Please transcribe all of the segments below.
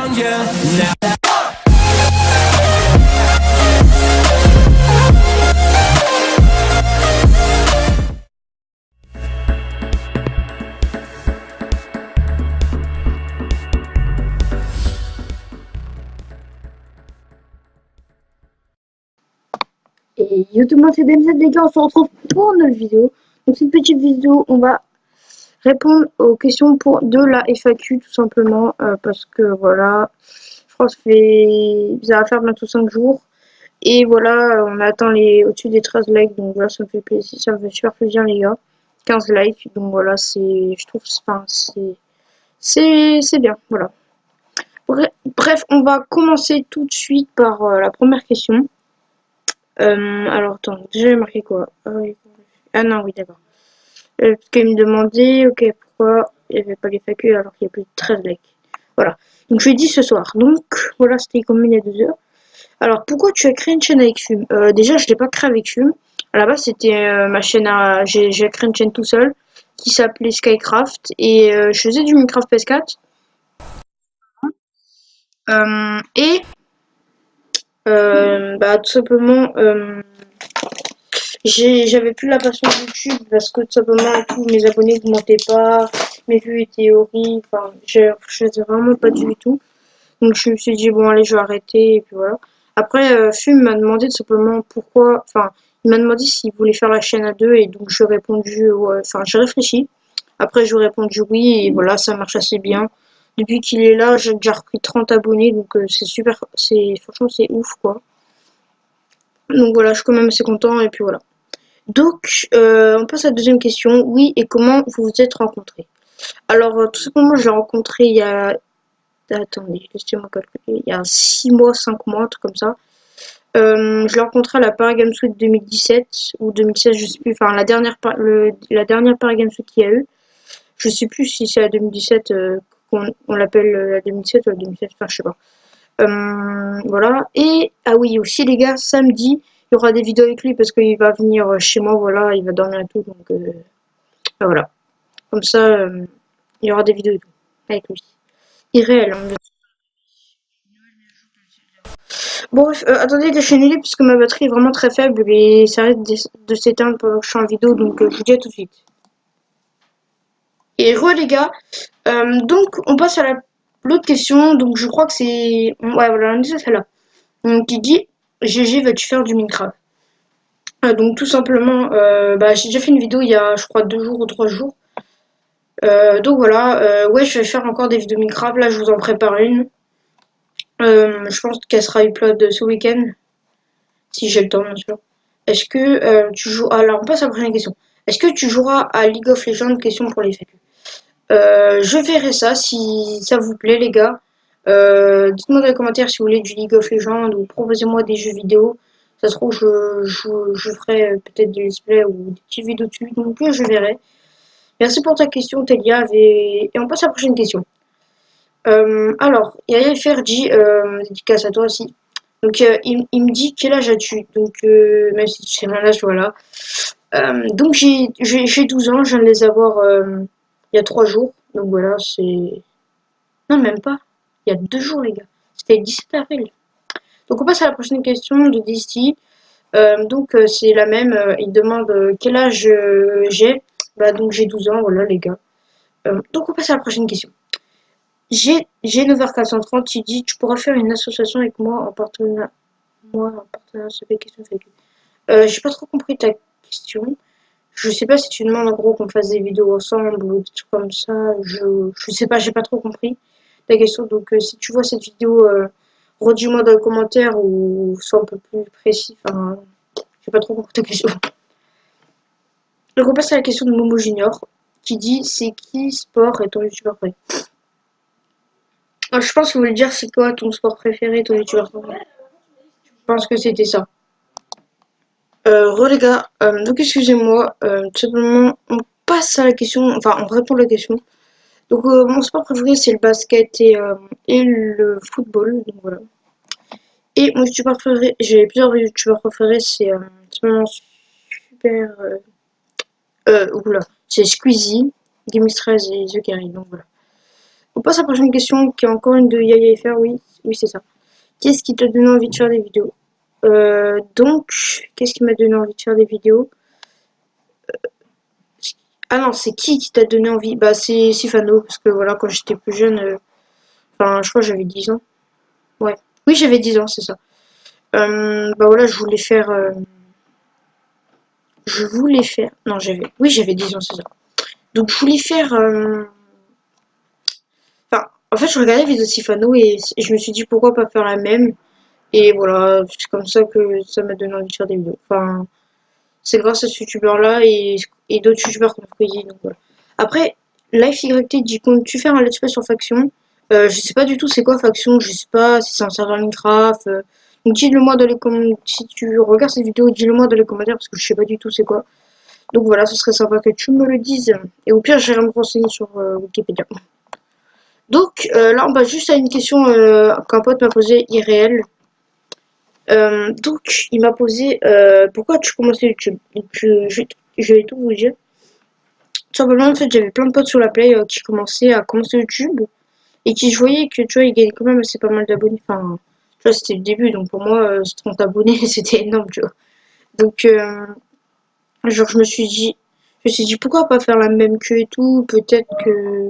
around you now. Et yo tout le monde, c'est DMZ les gars, on se retrouve pour une nouvelle vidéo. Donc cette petite vidéo, on va répondre aux questions de la FAQ tout simplement. Parce que voilà, je pense que ça va faire bientôt 5 jours. Et voilà, on attend au-dessus des 13 likes. Donc voilà, ça me fait plaisir, ça me fait super plaisir les gars. 15 likes, donc voilà, je trouve, c'est bien, voilà. Bref, on va commencer tout de suite par la première question. Alors attends, déjà j'ai marqué quoi? Ah non, oui, d'accord. Parce qu'il me demandait, ok, pourquoi il n'y avait pas les FAQ alors qu'il y a plus de 13 likes. Voilà. Donc je lui ai dit ce soir. Donc voilà, c'était comme il y a 2 heures. Alors pourquoi tu as créé une chaîne avec Fume? Déjà, je l'ai pas créé avec Fume. À la base, c'était ma chaîne à. J'ai créé une chaîne tout seul qui s'appelait Skycraft et je faisais du Minecraft PS4. Et bah tout simplement. J'avais plus la passion de YouTube parce que tout simplement tous mes abonnés n'augmentaient pas, mes vues étaient horribles, enfin je faisais vraiment pas du tout. Donc je me suis dit bon allez je vais arrêter et puis voilà. Après Fume m'a demandé tout simplement pourquoi, enfin il m'a demandé s'il voulait faire la chaîne à deux et donc je lui ai répondu ouais, enfin j'ai réfléchi. Après je lui ai répondu oui et voilà ça marche assez bien. Depuis qu'il est là j'ai déjà repris 30 abonnés donc c'est super, franchement c'est ouf quoi. Donc voilà je suis quand même assez content et puis voilà. Donc, on passe à la deuxième question. Oui, et comment vous vous êtes rencontrés? Alors, tout simplement, je l'ai rencontré il y a... Attendez, laissez-moi calculer. Il y a 6 mois, 5 mois, un truc comme ça. Je l'ai rencontré à la Paris Games Week 2017 ou 2016, je sais plus. Enfin, la dernière Paris Games Week qu'il y a eu. Je sais plus si c'est la 2017 qu'on l'appelle la 2017 ou la 2017, enfin, je sais pas. Voilà. Et, ah oui, aussi, les gars, samedi, il y aura des vidéos avec lui parce qu'il va venir chez moi, voilà, il va dormir et tout, donc voilà. Comme ça, il y aura des vidéos et tout avec lui. Irréel, hein. Bref, attendez, déchaînez-les puisque ma batterie est vraiment très faible et ça arrête de s'éteindre pendant que je suis en vidéo, donc je vous dis à tout de suite. Et les gars, donc on passe à l'autre question, donc je crois que c'est... Ouais, voilà, on est celle-là. Donc il dit, GG, vas-tu faire du Minecraft? Donc tout simplement, bah, j'ai déjà fait une vidéo il y a, je crois, 2 jours ou 3 jours. Donc voilà, ouais, je vais faire encore des vidéos Minecraft. Là, je vous en prépare une. Je pense qu'elle sera upload ce week-end, si j'ai le temps, bien sûr. Est-ce que tu joues... Alors, on passe à la prochaine question. Est-ce que tu joueras à League of Legends? Question pour les FAQ. Je verrai ça, si ça vous plaît, les gars. Dites-moi dans les commentaires si vous voulez du League of Legends ou proposez-moi des jeux vidéo. Ça se trouve, je ferai peut-être des displays ou des petites vidéos dessus, donc je verrai. Merci pour ta question, Telia. Et on passe à la prochaine question. Alors, Yaya Ferdi, dédicace à toi aussi. Donc, il me dit quel âge as-tu? Donc, même si tu sais mon âge, voilà. Donc, j'ai 12 ans, je viens de les avoir il y a 3 jours. Donc, voilà, c'est. Non, même pas. Il y a 2 jours, les gars. C'était le 17 avril. Donc, on passe à la prochaine question de Disty. Donc, c'est la même. Il demande quel âge j'ai. Bah, donc, j'ai 12 ans, voilà, les gars. Donc, on passe à la prochaine question. J'ai 9h430, tu dis tu pourras faire une association avec moi en partenariat. C'est pas question avec j'ai pas trop compris ta question. Je sais pas si tu demandes en gros qu'on fasse des vidéos ensemble ou des trucs comme ça. Je sais pas, j'ai pas trop compris ta question. Donc si tu vois cette vidéo, redis-moi dans les commentaires ou sois un peu plus précis. Enfin, j'ai pas trop compris ta question. Donc on passe à la question de Momo Junior qui dit c'est qui sport et ton youtubeur préféré? Je pense que vous voulez dire c'est quoi ton sport préféré, ton youtubeur préféré? Je pense que c'était ça. Les gars, donc excusez-moi, tout simplement on passe à la question, enfin on répond à la question. Donc mon sport préféré c'est le basket et le football, donc voilà. Et mon youtubeur préféré, j'ai plusieurs youtubeurs préférés, c'est vraiment super... oula, c'est Squeezie, Game13 et The Carry, donc voilà. On passe à la prochaine question qui est encore une de Yaya FR. Oui, oui, c'est ça. Qu'est-ce qui t'a donné envie de faire des vidéos? Donc, qu'est-ce qui m'a donné envie de faire des vidéos? Ah non, c'est qui t'a donné envie? Bah, c'est Sifano, parce que voilà, quand j'étais plus jeune, enfin, je crois que j'avais 10 ans. Ouais. Oui, j'avais 10 ans, c'est ça. Bah voilà, je voulais faire. Non, oui, j'avais 10 ans, c'est ça. Donc, je voulais faire. Enfin, en fait, je regardais les vidéos de Sifano et je me suis dit pourquoi pas faire la même. Et voilà, c'est comme ça que ça m'a donné envie de faire des vidéos. Enfin, c'est grâce à ce youtubeur-là et d'autres youtubeurs comme Squeezie. Donc voilà. Après, LifeYT dit comptes-tu faire un let's play sur Faction? Je sais pas du tout c'est quoi Faction, je sais pas si c'est un serveur Minecraft. Donc dis-le moi dans les commentaires. Si tu regardes cette vidéo, dis-le moi dans les commentaires parce que je sais pas du tout c'est quoi. Donc voilà, ce serait sympa que tu me le dises. Et au pire, j'irai me renseigner sur Wikipédia. Donc là, on passe juste à une question qu'un pote m'a posée irréelle. Donc, il m'a posé pourquoi tu commençais YouTube. Donc, je vais tout vous dire. Tout simplement, en fait, j'avais plein de potes sur la Play qui commençaient à commencer YouTube et qui je voyais que tu vois, ils gagnaient quand même assez pas mal d'abonnés. Enfin, tu vois, c'était le début, donc pour moi, 30 abonnés, c'était énorme, tu vois. Donc, genre, je me suis dit pourquoi pas faire la même queue et tout. Peut-être que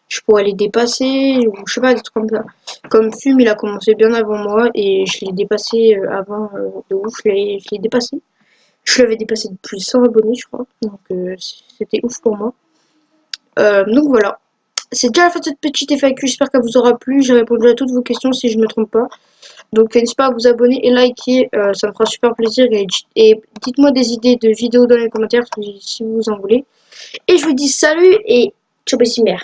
je pourrais les dépasser ou je sais pas, des trucs comme ça. Comme Fume, il a commencé bien avant moi et je l'ai dépassé avant de ouf. Je l'ai dépassé. Je l'avais dépassé de plus de 100 abonnés, je crois. Donc c'était ouf pour moi. Donc voilà. C'est déjà la fin de cette petite FAQ. J'espère qu'elle vous aura plu. J'ai répondu à toutes vos questions si je ne me trompe pas. Donc n'hésitez pas à vous abonner et liker. Ça me fera super plaisir. Et dites-moi des idées de vidéos dans les commentaires si vous en voulez. Et je vous dis salut et ciao, mère.